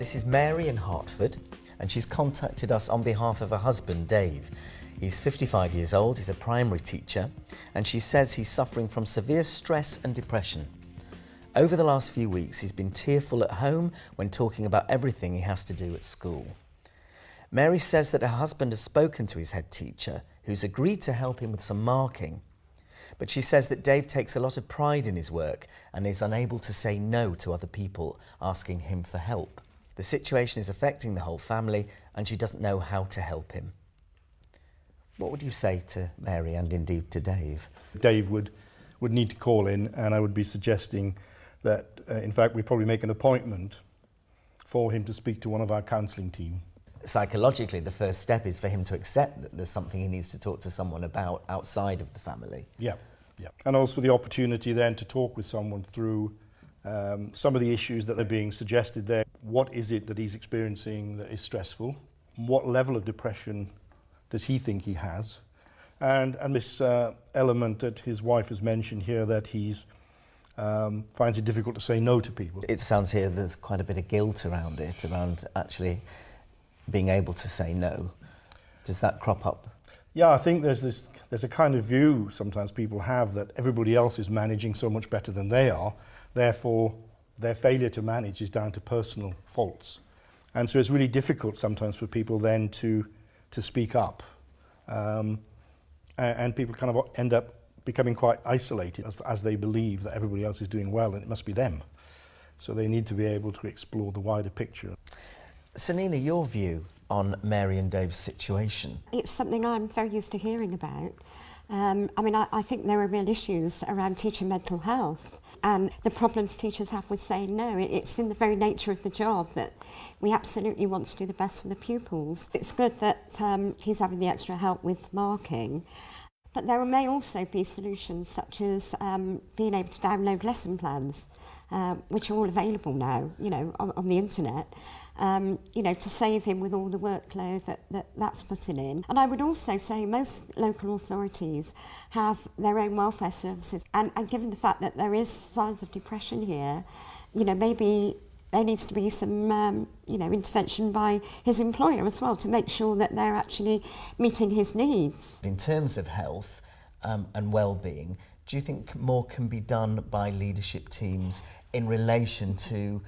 This is Mary in Hertford, and she's contacted us on behalf of her husband, Dave. He's 55 years old, he's a primary teacher, and she says he's suffering from severe stress and depression. Over the last few weeks, he's been tearful at home when talking about everything he has to do at school. Mary says that her husband has spoken to his head teacher, who's agreed to help him with some marking. But she says that Dave takes a lot of pride in his work and is unable to say no to other people asking him for help. The situation is affecting the whole family and she doesn't know how to help him. What would you say to Mary and indeed to Dave? Dave would need to call in, and I would be suggesting that, in fact, we probably make an appointment for him to speak to one of our counselling team. Psychologically, the first step is for him to accept that there's something he needs to talk to someone about outside of the family. Yeah. And also the opportunity then to talk with someone through some of the issues that are being suggested there. What is it that he's experiencing that is stressful? What level of depression does he think he has? And this element that his wife has mentioned here, that he's finds it difficult to say no to people. It sounds here there's quite a bit of guilt around it, around actually being able to say no. Does that crop up? Yeah, I think there's a kind of view sometimes people have that everybody else is managing so much better than they are, therefore their failure to manage is down to personal faults. And so it's really difficult sometimes for people then to speak up. And people kind of end up becoming quite isolated as they believe that everybody else is doing well and it must be them. So they need to be able to explore the wider picture. So Nina, your view on Mary and Dave's situation? It's something I'm very used to hearing about. I think there are real issues around teacher mental health and the problems teachers have with saying no. It's in the very nature of the job that we absolutely want to do the best for the pupils. It's good that he's having the extra help with marking, but there may also be solutions such as being able to download lesson plans, which are all available now, on the internet, to save him with all the workload that's putting in. And I would also say most local authorities have their own welfare services. And given the fact that there is signs of depression here, maybe there needs to be some, intervention by his employer as well to make sure that they're actually meeting his needs. In terms of health and well-being, do you think more can be done by leadership teams in relation to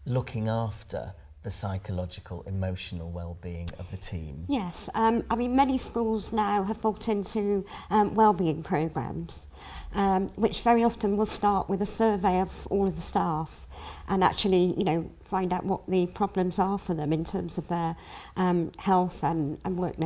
looking after the psychological, emotional well-being of the team? Yes, many schools now have bought into well-being programmes, which very often will start with a survey of all of the staff and actually, find out what the problems are for them in terms of their health and work